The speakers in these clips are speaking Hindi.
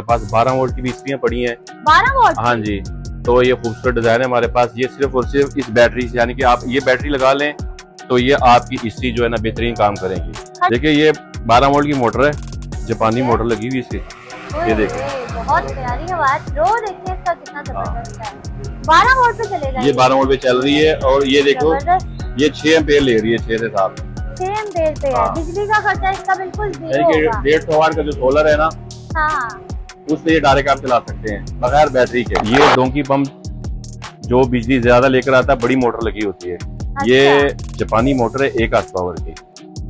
पास 12 वोल्ट की भी इस्त्रियां पड़ी हैं। 12 वोल्ट? हाँ जी, तो ये खूबसूरत डिजाइन है हमारे पास। ये सिर्फ और सिर्फ इस बैटरी से, यानी कि आप ये बैटरी लगा लें तो ये आपकी इस्त्री जो है ना बेहतरीन काम करेगी। देखिए ये 12 वोल्ट की मोटर है, जापानी मोटर लगी हुई इसकी। ये देखिए बहुत प्यारी आवाज, रो देखिए इसका कितना जबरदस्त है। 12 वोल्ट पे चलेगा ये 12 वोल्ट पे चल रही है। और ये देखो ये 6 एम्पेयर ले रही है, 6 से 7 6 एम्पेयर पे है। बिजली का खर्चा इसका बिल्कुल जीरो होगा। 150 वाट का जो सोलर है ना, हाँ, उससे ये डायरेक्ट आप चला सकते हैं बगैर बैटरी के। ये डोंकी पंप जो बिजली ज्यादा लेकर आता है, बड़ी मोटर लगी होती है। अच्छा। ये जापानी मोटर है 1 हॉर्स पावर की,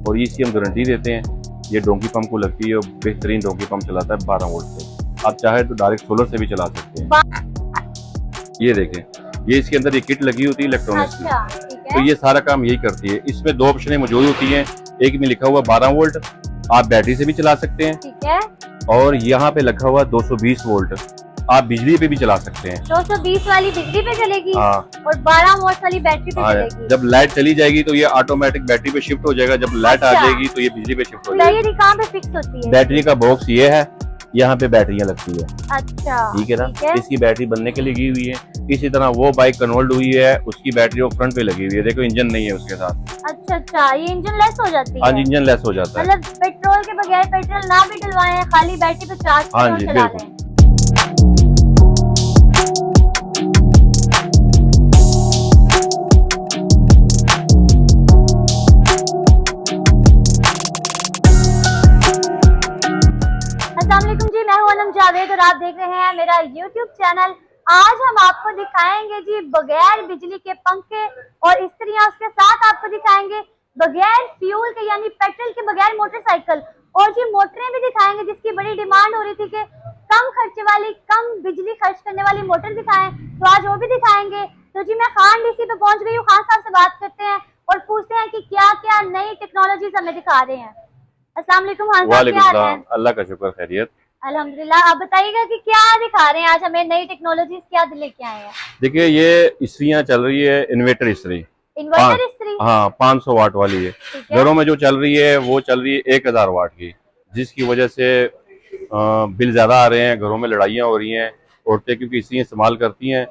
और इसकी हम गारंटी देते हैं। ये डोंकी पंप को लगती है और बेहतरीन डोंकी पंप चलाता है 12 वोल्ट से। आप चाहे तो डायरेक्ट सोलर से भी चला सकते हैं। ये देखें, ये इसके अंदर ये किट लगी होती है इलेक्ट्रॉनिक्स की। अच्छा, ठीक है। तो ये सारा काम यही करती है। इसमें 2 ऑप्शन मौजूद होती हैं। एक में लिखा हुआ 12 वोल्ट, आप बैटरी से भी चला सकते हैं, ठीक है। और यहाँ पे लिखा हुआ 220 वोल्ट, आप बिजली पे भी चला सकते हैं। 220 वाली बिजली पे चलेगी। हाँ, और 12 वोल्ट वाली बैटरी पे चलेगी। जब लाइट चली जाएगी तो ये ऑटोमेटिक बैटरी पे शिफ्ट हो जाएगा। जब लाइट आ जाएगी तो ये बिजली पे शिफ्ट हो जाएगी। ये कहाँ पे फिक्स होती है? बैटरी का बॉक्स ये है, यहाँ पे बैटरियां लगती है। अच्छा, ठीक है ना। इसकी बैटरी बनने के लिए लगी हुई है। इसी तरह वो बाइक कन्वर्ट हुई है, उसकी बैटरी वो फ्रंट पे लगी हुई है। देखो इंजन नहीं है उसके साथ। अच्छा अच्छा, ये इंजन लेस हो जाती है? हाँ जी, इंजन लेस हो जाता है। मतलब पेट्रोल के बगैर पेट्रोल ना भी डलवाएं, खाली बैटरी पे चार्ज हाँ जी, बिल्कुल। जी, मैं हूं अनम जावेद और आप देख रहे हैं मेरा YouTube चैनल। आज हम आपको दिखाएंगे जी बगैर बिजली के पंखे और इस्त्रियां, उसके साथ आपको दिखाएंगे बगैर फ्यूल के यानी पेट्रोल के बगैर मोटरसाइकिल, और जी मोटरें भी दिखाएंगे जिसकी बड़ी डिमांड हो रही थी कि कम खर्चे वाली, कम बिजली खर्च करने वाली मोटर दिखाएं, तो आज वो भी दिखाएंगे। तो जी मैं खान डीसी पे पहुंच गई हूँ। खान साहब से बात करते हैं और पूछते हैं कि क्या क्या नई टेक्नोलॉजीज हमें दिखा रहे हैं। अस्सलाम वालेकुम खान साहब, क्या हाल है? अल्लाह का शुक्र, खैरियत अल्हम्दुलिल्लाह। आप बताइएगा कि क्या दिखा रहे हैं आज हमें, नई टेक्नोलॉजीज क्या लेके आए हैं? देखिए ये इस्त्रियां चल रही है, इन्वर्टर इस्त्री। इन्वर्टर इस्त्री? हाँ, 500 वाट वाली है। घरों में जो चल रही है वो चल रही है 1000 वाट की, जिसकी वजह से बिल ज्यादा आ रहे हैं, घरों में लड़ाइयाँ हो रही हैं। औरतें क्योंकि इस्त्री इस्तेमाल करती हैं,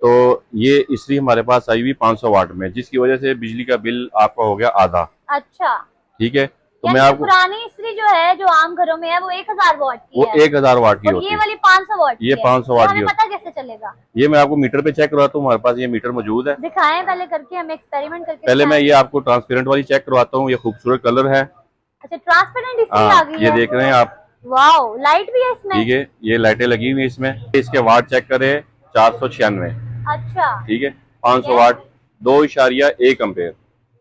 तो ये इस्त्री हमारे पास आई हुई 500 वाट में, जिसकी वजह से बिजली का बिल आपका हो गया आधा। अच्छा, ठीक है। तो मैं आपको पुरानी इस्त्री जो है जो आम घरों में है वो 1000 वाट की है। 1000 वाट की होती है। ये वाली 500 वाट की ये 500 वाट की। पता कैसे चलेगा? ये मैं आपको मीटर पे चेक करवाता हूँ। हमारे पास ये मीटर मौजूद है। दिखाएं पहले करके, हम एक्सपेरिमेंट करके। पहले मैं ये आपको ट्रांसपेरेंट वाली चेक करवाता हूँ। ये खूबसूरत कलर है। अच्छा, ट्रांसपेरेंट इस्त्री आ गई है। ये देख रहे हैं आप? वाओ, लाइट भी है इसमें। ठीक है, ये लाइटें लगी हुई है इसमें। इसके वाट चेक करें 496। अच्छा, ठीक है। 500 वाट 2.1 एम्पेयर,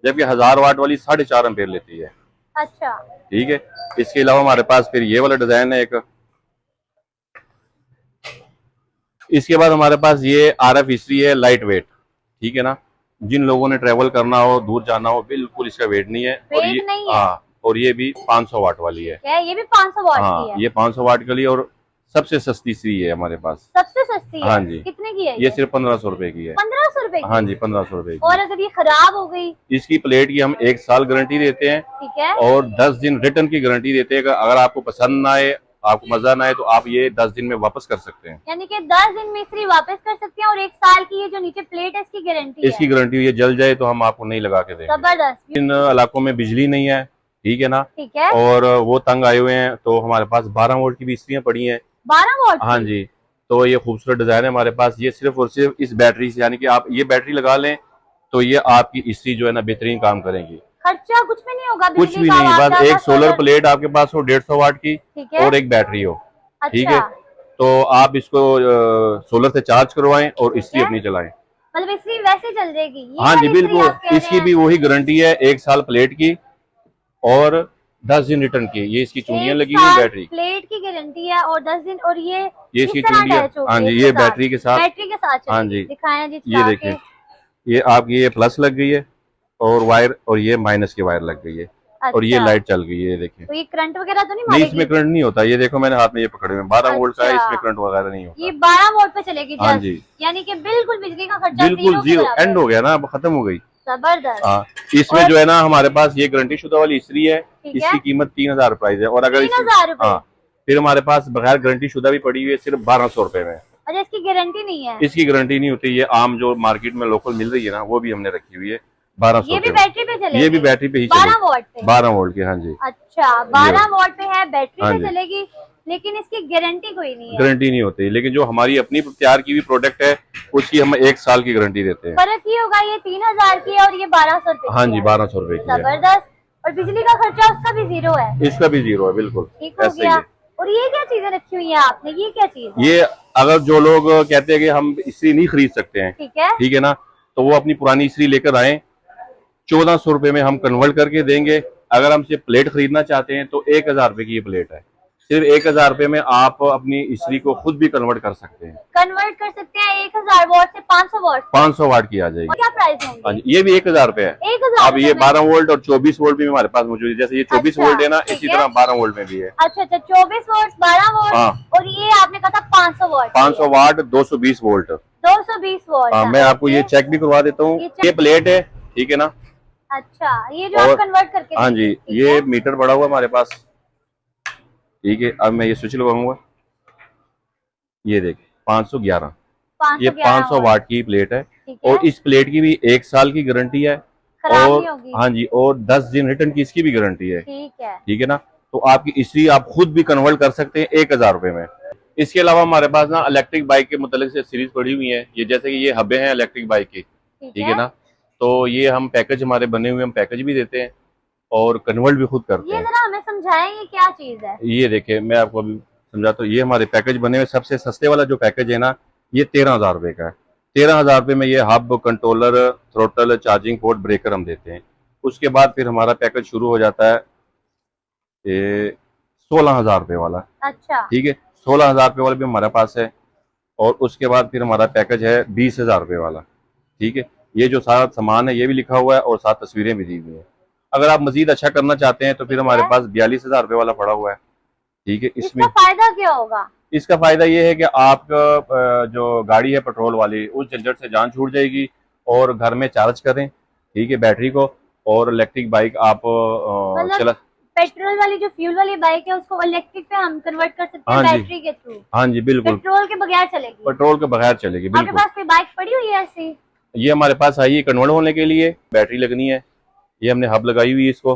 जबकि 1000 वाट वाली 4.5 एम्पेयर लेती है। अच्छा, ठीक है। इसके अलावा हमारे पास फिर ये वाला डिजाइन है एक। इसके बाद हमारे पास ये RF इस्त्री है, लाइट वेट। ठीक है ना। जिन लोगों ने ट्रेवल करना हो, दूर जाना हो, बिल्कुल इसका वेट नहीं है। और ये नहीं है। हाँ, और ये भी 500 वाट वाली है। क्या ये भी 500 वाट की है? ये 500 वाट के लिए, और सबसे सस्ती इस्त्री है हमारे पास। सबसे सस्ती है? हाँ जी। कितने की है ये सिर्फ 1500 रुपए की है। 1500 रुपए की? हाँ जी, 1500 रुपए की। और अगर ये खराब हो गई? इसकी प्लेट की हम 1 साल गारंटी देते हैं। ठीक है। और 10 दिन रिटर्न की गारंटी देते हैं। अगर आपको पसंद ना आए, आपको मजा ना आए, तो आप ये 10 दिन में वापस कर सकते हैं। यानी कि 10 दिन में इस्त्री वापस कर सकते हैं। और 1 साल की ये जो नीचे प्लेट है इसकी गारंटी इसकी गारंटी हुई है, जल जाए तो हम आपको नहीं लगा के देंगे। जबरदस्त। इन इलाकों में बिजली नहीं है, ठीक है ना। ठीक है। और वो तंग आए हुए हैं, तो हमारे पास 12 वोल्ट की भी इस्त्रियां पड़ी हैं। 12 वोल्ट? हाँ जी। तो ये खूबसूरत डिजाइन है हमारे पास। ये सिर्फ और सिर्फ इस बैटरी से, यानी कि आप ये बैटरी लगा लें तो ये आपकी इस्त्री जो है ना बेहतरीन काम करेंगी। खर्चा कुछ भी नहीं होगा? कुछ भी नहीं, बस एक सोलर प्लेट आपके पास हो 150 वाट की, और एक बैटरी हो। ठीक है। तो आप इसको सोलर से चार्ज करवाएं और इस्त्री अपनी चलाएं। मतलब इस्त्री वैसे चल जाएगी? हाँ जी, बिल्कुल। इसकी भी वही गारंटी है, 1 साल प्लेट की और 10 दिन रिटर्न की। ये इसकी चूड़ियां लगी हुई बैटरी। प्लेट की गारंटी है और 10 दिन। और ये इसकी चूड़ियां, हाँ जी, ये बैटरी के साथ। हाँ जी, दिखाएं जी। ये देखिए, ये आपकी ये प्लस लग गई है और वायर, और ये माइनस की वायर लग गई है। और ये लाइट चल गई है, ये देखिए। तो ये करंट वगैरह तो नहीं मारेगी? नहीं, इसमें करंट नहीं होता। ये देखो मैंने हाथ में ये पकड़े हुए 12 वोल्ट का है, इसमें करंट वगैरह नहीं होता। ये 12 वोल्ट पे चलेगी? हाँ जी। यानी कि बिल्कुल बिजली का खर्चा बिल्कुल जीरो, एंड हो गया ना, खत्म हो गई। जबरदस्त। हाँ, इसमें जो है ना हमारे पास ये गारंटी शुदा वाली इस्त्री है। इसकी कीमत 3000 प्राइस है। और अगर 3000 रुपए? फिर हमारे पास बगैर गारंटी शुदा भी पड़ी हुई है सिर्फ 1200 रुपए में। अच्छा, इसकी गारंटी नहीं है? इसकी गारंटी नहीं होती, ये आम जो मार्केट में लोकल मिल रही है ना, वो भी हमने रखी हुई है 1200 ये भी रुपए बैटरी पे चलेगी? ये भी बैटरी पे ही 12 वोल्ट पे? 12 वोल्ट की। हाँ जी। अच्छा, 12 वोल्ट पे है, बैटरी हाँ पे जी। चलेगी, लेकिन इसकी गारंटी कोई नहीं है? गारंटी नहीं होती, लेकिन जो हमारी अपनी तैयार की हुई प्रोडक्ट है उसकी हम 1 साल की गारंटी देते हैं। फर्क ये होगा, ये 3000 की है और ये 1200 रुपए हाँ की जी, है। 1200 रुपए की है। जबरदस्त। और बिजली का खर्चा उसका भी 0 है? इसका भी 0 है, बिल्कुल ठीक हो ऐसे ही गया। है। और ये क्या चीजें रखी हुई है आपने, ये क्या चीज है? ये अगर जो लोग कहते हैं कि हम इस्त्री नहीं खरीद सकते हैं, ठीक है ना, तो वो अपनी पुरानी इस्त्री लेकर आए, 1400 रुपए में हम कन्वर्ट करके देंगे। अगर हमसे प्लेट खरीदना चाहते हैं तो 1000 रुपए की ये प्लेट है। सिर्फ 1000 रुपए में आप अपनी इस्त्री को खुद भी कन्वर्ट कर सकते हैं। कन्वर्ट कर सकते हैं 1000 वॉट से 500 वॉट? 500 वाट की आ जाएगी। और क्या प्राइस होंगे? हाँ जी, ये भी 1000 रुपए है। 1000 अब ये 12 वोल्ट और 24 वोल्ट भी हमारे पास मौजूद है। जैसे ये 24 वोल्ट है ना, इसी तरह 12 वोल्ट में भी है। अच्छा, 24 वोल्ट, 12 वोल्ट। हाँ। और ये आपने कहा था 500 वोल्ट? 500 वाट 220 वोल्ट। 220 वोल्ट। हाँ, मैं आपको ये चेक भी करवा देता हूँ। ये प्लेट है, ठीक है ना। अच्छा, ये जो आप कन्वर्ट करके? हाँ जी, ये मीटर पड़ा हुआ हमारे पास, ठीक है। अब मैं ये स्विच लगाऊंगा, ये देखिए 511, ये 500 वाट की प्लेट है। और इस प्लेट की भी 1 साल की गारंटी है। और हाँ जी, और 10 दिन रिटर्न की इसकी भी गारंटी है। ठीक है ना। तो आपकी इस्त्री आप खुद भी कन्वर्ट कर सकते हैं 1000 रुपए में। इसके अलावा हमारे पास ना इलेक्ट्रिक बाइक के मुतालिक से सीरीज पड़ी हुई है। ये जैसे कि ये हब्बे हैं इलेक्ट्रिक बाइक की, ठीक है ना। तो ये हम पैकेज हमारे बने हुए, हम पैकेज भी देते हैं और कन्वर्ट भी खुद करते हैं। ये जरा हमें समझाएं, ये क्या चीज है? ये देखिए, मैं आपको अभी समझाता हूँ। ये हमारे पैकेज बने हुए, सबसे सस्ते वाला जो पैकेज है ना, ये 13,000 रुपए का है। 13,000 रुपए में ये hub, controller, throttle, charging port, breaker हम देते हैं। उसके बाद फिर हमारा पैकेज शुरू हो जाता है ये 16,000 रुपए वाला। अच्छा, ठीक है, 16,000 रुपए वाला भी हमारे पास है। और उसके बाद फिर हमारा पैकेज है 20,000 रुपए वाला। ठीक है, ये जो सारा सामान है ये भी लिखा हुआ है और साथ तस्वीरें भी दी हुई है। अगर आप मजीद अच्छा करना चाहते हैं तो फिर हमारे पास 42,000 रुपए वाला पड़ा हुआ है। ठीक है, इसमें इसका फायदा क्या होगा? इसका फायदा ये है कि आपका जो गाड़ी है पेट्रोल वाली, उस झंझट से जान छूट जाएगी और घर में चार्ज करें, ठीक है, बैटरी को। और इलेक्ट्रिक बाइक आप चला, पेट्रोल वाली जो फ्यूल वाली बाइक है उसको इलेक्ट्रिक पे हम कन्वर्ट कर सकते हैं बैटरी के थ्रू? हाँ जी, बिल्कुल। पेट्रोल के बगैर चलेगी? पेट्रोल के बगैर चलेगी, बिल्कुल। आपके पास कोई बाइक पड़ी हुई है ऐसी? ये हमारे पास आई है कन्वर्ट होने के लिए, बैटरी लगनी है, ये हमने हब लगाई हुई है इसको।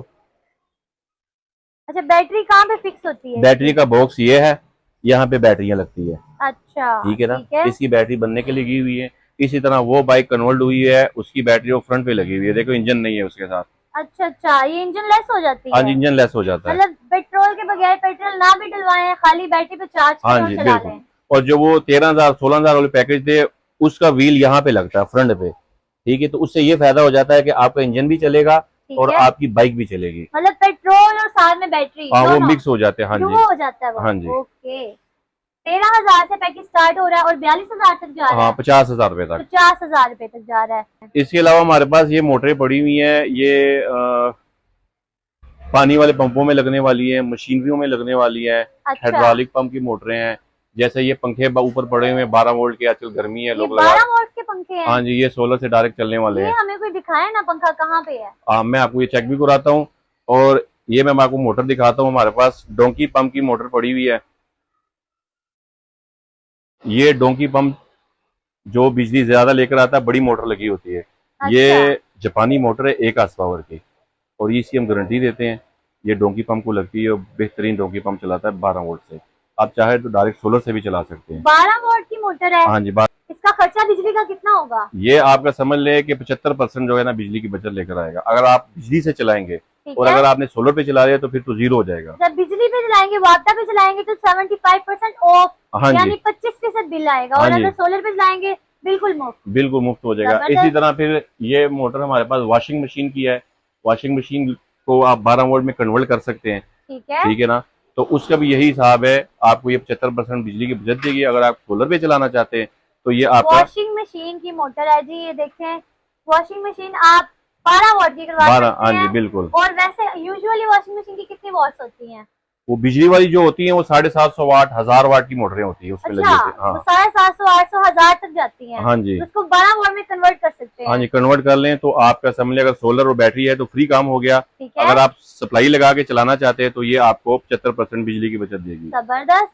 अच्छा, बैटरी कहाँ पे फिक्स होती है? बैटरी का बॉक्स ये है, यहाँ पे बैटरियां लगती है। अच्छा, ठीक है ना। इसकी बैटरी बनने के लिए लगी हुई है। इसी तरह वो बाइक कन्वर्ट हुई है, उसकी बैटरी वो फ्रंट पे लगी हुई है। देखो, इंजन नहीं है उसके साथ। अच्छा अच्छा, ये इंजन लेस हो जाती है? हाँ जी, इंजन लेस हो जाता है। मतलब पेट्रोल के बगैर, पेट्रोल ना भी डलवाएं, खाली बैटरी पे चार्ज हाँ जी, बिल्कुल। और जो वो 13,000 16,000 वाले पैकेज थे, उसका व्हील यहाँ पे लगता है फ्रंट पे। ठीक है, तो उससे ये फायदा हो जाता है कि आपका इंजन भी चलेगा और आपकी बाइक भी चलेगी। मतलब पेट्रोल और साथ में बैटरी, हाँ, वो मिक्स हो जाते हैं। हाँ जी, हो जाता है वो। हाँ जी। ओके, 13,000 से पैकेज स्टार्ट हो रहा है और 42,000 तक जा रहा है? हाँ, 50,000 रुपए तक। 50,000 रुपए तक जा रहा है। इसके अलावा हमारे पास ये मोटरें पड़ी हुई हैं, ये पानी वाले पंपों में लगने वाली है, मशीनरियों में लगने वाली है। अच्छा। हाइड्रोलिक पंप की मोटरें हैं। जैसे ये पंखे ऊपर पड़े हुए हैं 12 वोल्ट के, आजकल गर्मी है, लोग 12 वोल्ट के पंखे हैं? हाँ जी, ये सोलर से डायरेक्ट चलने वाले हैं। हमें कोई दिखाए ना, पंखा कहाँ पे है? मैं आपको ये चेक भी कराता हूँ। और ये मैं आपको मोटर दिखाता हूँ। हमारे पास डोंकी पंप की मोटर पड़ी हुई है। ये डोंकी पंप जो बिजली ज्यादा लेकर आता है, बड़ी मोटर लगी होती है। अच्छा। ये जापानी मोटर है 1 आस पावर की, और इसकी हम गारंटी देते हैं। ये डोंकी पंप को लगती है और बेहतरीन डोंकी पंप चलाता है 12 वोल्ट से। आप चाहे तो डायरेक्ट सोलर से भी चला सकते हैं। 12 वोल्ट की मोटर है? हाँ जी। इसका खर्चा बिजली का कितना होगा? ये आपका समझ ले कि 75% जो है ना बिजली की बचत लेकर आएगा, अगर आप बिजली से चलाएंगे। और अगर आपने सोलर पे चला लिया तो फिर तो 0 हो जाएगा। जब बिजली पे चलाएंगे, वाटा पे चलाएंगे तो 75% ऑफ, यानी 25% बिल आएगा। और अगर सोलर पे चलाएंगे बिल्कुल मुफ्त हो जाएगा। इसी तरह फिर ये मोटर हमारे पास वॉशिंग मशीन की है। वॉशिंग मशीन को आप 12 वोल्ट में कन्वर्ट कर सकते हैं। ठीक है ना। तो उसका भी यही हिसाब है, आपको ये 75% बिजली की बचत देगी। अगर आप सोलर पे चलाना चाहते हैं तो ये आपका वॉशिंग मशीन की मोटर है जी। ये देखें, वॉशिंग मशीन आप 12 वॉट की करवा सकते हैं। हाँ जी, बिल्कुल। और वैसे यूजुअली वॉशिंग मशीन की कितनी वॉट्स होती हैं? वो बिजली वाली जो होती है वो 750 वाट 1000 वाट की मोटरें होती है उसमें लगी अच्छा, होती है। हाँ वो 750, 800, 1000 तक जाती हैं। हाँ जी, तो उसको 12 वोल्ट में कन्वर्ट कर सकते हाँ हैं। जी, कन्वर्ट कर लें तो आपका समझ लें, अगर सोलर और बैटरी है तो फ्री काम हो गया। ठीक है, अगर आप सप्लाई लगा के चलाना चाहते हैं तो ये आपको 75% बिजली की बचत देगी। जबरदस्त।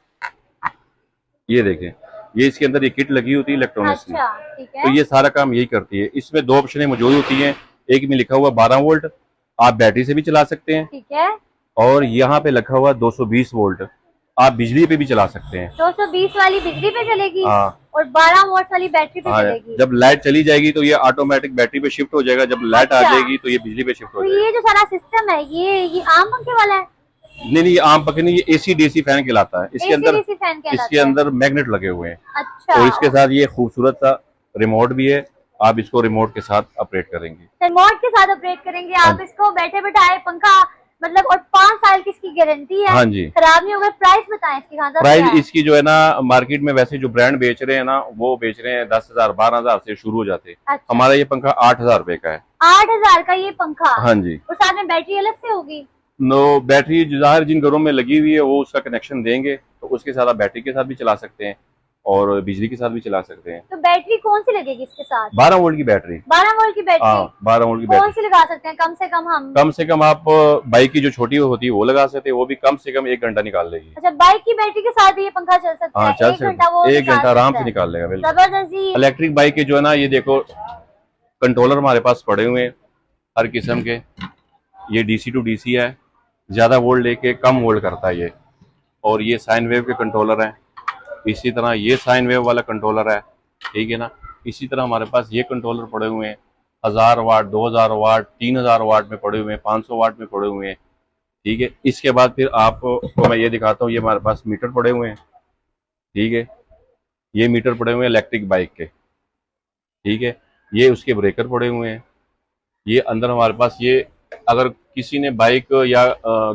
ये देखें, ये इसके अंदर ये किट लगी होती है इलेक्ट्रॉनिक्स की, अच्छा, ठीक तो है, ये सारा काम यही करती है। इसमें दो ऑप्शनें मौजूद होती हैं, एक में लिखा हुआ 12 वोल्ट, आप बैटरी से भी चला सकते हैं, ठीक है। और यहाँ पे लिखा हुआ 220 वोल्ट, आप बिजली पे भी चला सकते हैं। 220 वाली बिजली पे चलेगी हाँ और 12 वोल्ट वाली बैटरी पे हाँ, चलेगी। जब लाइट चली जाएगी तो ये ऑटोमेटिक बैटरी पे शिफ्ट हो जाएगा, जब लाइट आ अच्छा। जाएगी तो ये बिजली पे शिफ्ट हो तो जाएगा। ये जो सारा सिस्टम है, ये आम पंखे वाला है? नहीं नहीं, ये आम पखे नहीं, ये एसी डीसी फैन कहलाता है। AC DC फैन कहलाता इसके है। अंदर मैग्नेट लगे हुए हैं, अच्छा, और इसके साथ ये खूबसूरत सा रिमोट भी है, आप इसको रिमोट के साथ ऑपरेट करेंगे। रिमोट के साथ ऑपरेट करेंगे आप इसको, बैठे बैठाए पंखा मतलब। और 5 साल की इसकी गारंटी है, हाँ जी, खराब नहीं होगा। प्राइस बताएं इसकी खान साहब, क्या प्राइस है? इसकी जो है ना, मार्केट में वैसे जो ब्रांड बेच रहे हैं ना, वो बेच रहे हैं 10,000 12,000 से शुरू हो जाते हैं। अच्छा, हमारा ये पंखा 8,000 रुपए का है। 8000 का ये पंखा? हाँ जी, और साथ में बैटरी अलग से होगी? नो बैटरी जाहिर जिन घरों में लगी हुई है वो उसका कनेक्शन देंगे, तो उसके साथ आप बैटरी के साथ भी चला सकते हैं और बिजली के साथ भी चला सकते हैं। तो बैटरी कौन सी लगेगी इसके साथ? 12 वोल्ट की बैटरी। 12 वोल्ट की बैटरी? हाँ, 12 वोल्ट की कौन बैटरी। सी लगा सकते हैं कम से कम हम? कम से कम आप बाइक की जो छोटी होती है वो लगा सकते हैं, वो भी कम से कम 1 घंटा निकाल लेगी। अच्छा, बाइक की बैटरी के साथ भी ये पंखा चल सकता हाँ है? चल 1 घंटा वो सकते, 1 घंटा आराम से निकाल निकाल लेगा बिल्कुल। सकता है। जबरदस्त जी। इलेक्ट्रिक बाइक के जो है ना, ये देखो कंट्रोलर हमारे पास पड़े हुए हैं हर किस्म के। ये डीसी टू डीसी है, ज्यादा वोल्ट लेके कम वोल्ट करता है ये। और ये साइन वेव के कंट्रोलर हैं, इसी तरह ये साइन वेव वाला कंट्रोलर है, ठीक है ना। इसी तरह हमारे पास ये कंट्रोलर पड़े हुए हैं 1000 वाट 2000 वाट 3000 वाट में पड़े हुए हैं, 500 वाट में पड़े हुए हैं, ठीक है। इसके बाद फिर आपको मैं ये दिखाता हूँ, ये हमारे पास मीटर पड़े हुए हैं, ठीक है। ये मीटर पड़े हुए हैं इलेक्ट्रिक बाइक के, ठीक है। ये उसके ब्रेकर पड़े हुए हैं। ये अंदर हमारे पास ये, अगर किसी ने बाइक या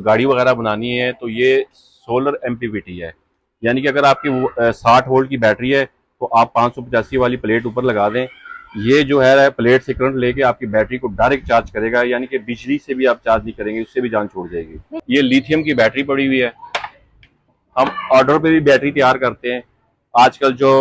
गाड़ी वगैरह बनानी है तो ये सोलर एमपीवीटी है, यानी कि अगर आपकी 60 वोल्ट की बैटरी है तो आप 585 वाली प्लेट ऊपर लगा दें, ये जो है प्लेट से करंट लेके आपकी बैटरी को डायरेक्ट चार्ज करेगा, यानी कि बिजली से भी आप चार्ज नहीं करेंगे, उससे भी जान छोड़ जाएगी। ये लिथियम की बैटरी पड़ी हुई है, हम ऑर्डर पे भी बैटरी तैयार करते हैं। आजकल जो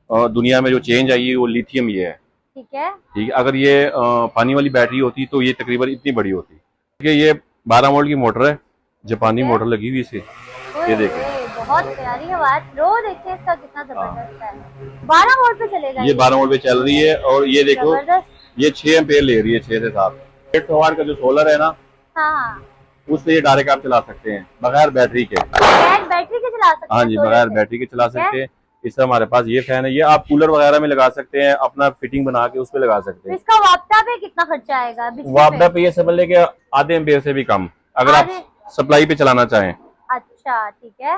दुनिया में जो चेंज आई है वो लिथियम ये है, ठीक है, ठीक है। अगर ये पानी वाली बैटरी होती तो ये तकरीबन इतनी बड़ी होती। ठीक है, ये 12 वोल्ट की मोटर है, जापानी मोटर लगी हुई इसे, ये देखिए। बहुत प्यारी आवाज, रो देखिए इसका कितना जबरदस्त है। 12 वोल्ट पे चलेगा ये 12 वोल्ट पे चल रही है, और ये देखो जबरदस्त। ये 6 एम्पेयर ले रही है, 6 से 7। 150 वाट का जो सोलर है ना, हाँ, उससे ये डायरेक्ट आप चला सकते हैं बगैर बैटरी के। बगैर बैटरी के चला सकते हैं? हाँ जी, सोलर बगैर से। बैटरी के चला ठीक है। सकते हैं। इस तरह हमारे पास ये फैन है, ये आप कूलर वगैरह में लगा सकते हैं, अपना फिटिंग बना के उस पे लगा सकते तो हैं। इसका वापटा पे कितना खर्चा आएगा बिजली वापडा पे ये समझ ले कि आधे एम्पेयर से भी कम, अगर आप सप्लाई पे चलाना चाहें। अच्छा, ठीक है।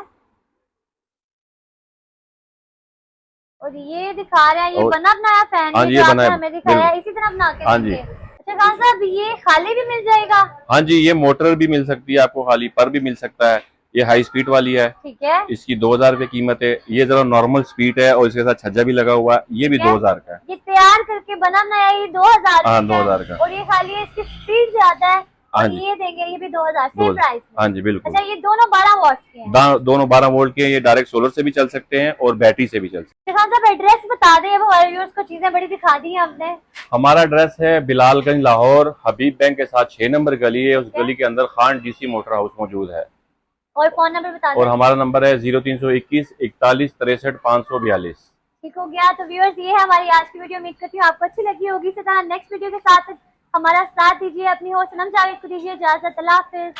और ये दिखा रहे हैं, ये बना बनाया फैन हाँ है जी, जो ये आपने बनाया, हमें दिखाया है, इसी तरह बना के हाँ जी। देंगे। अच्छा खान साहब, ये खाली भी मिल जाएगा? हाँ जी, ये मोटर भी मिल सकती है आपको, खाली पर भी मिल सकता है। ये हाई स्पीड वाली है, ठीक है, इसकी 2000 रुपए कीमत है। ये जरा नॉर्मल स्पीड है और इसके साथ छज्जा भी लगा हुआ है, ये भी 2000 का है। ये तैयार करके बना बनाया ये 2000 हाँ, का है। 2000 का। और ये खाली है, इसकी स्पीड ज्यादा है। हाँ और जी। ये देंगे, ये भी 2000 सेम प्राइस में। हाँ जी बिल्कुल। अच्छा, ये दोनों 12 वॉट के हैं? दोनों 12 वोल्ट के हैं, ये डायरेक्ट सोलर से भी चल सकते हैं और बैटरी से भी चल सकते हैं। खान साहब एड्रेस बता दें, अब हमारे व्यूअर्स को चीजें बड़ी दिखा दी हैं आपने। हमारा एड्रेस है बिलालगंज लाहौर, हबीब बैंक के साथ 6 नंबर गली है, उस गली के अंदर खान डीसी मोटर हाउस मौजूद है। और फोन नंबर बता दें। और हमारा नंबर है 0321 41 63 542। ठीक हो गया। तो व्यूअर्स, ये है हमारी आज की वीडियो। उम्मीद करती हूँ आपको अच्छी लगी होगी। इसी तरह नेक्स्ट वीडियो के साथ हमारा साथ दीजिए। अपनी होस्ट सनम जावेद को दीजिए इजाजत। अल्लाह हाफिज।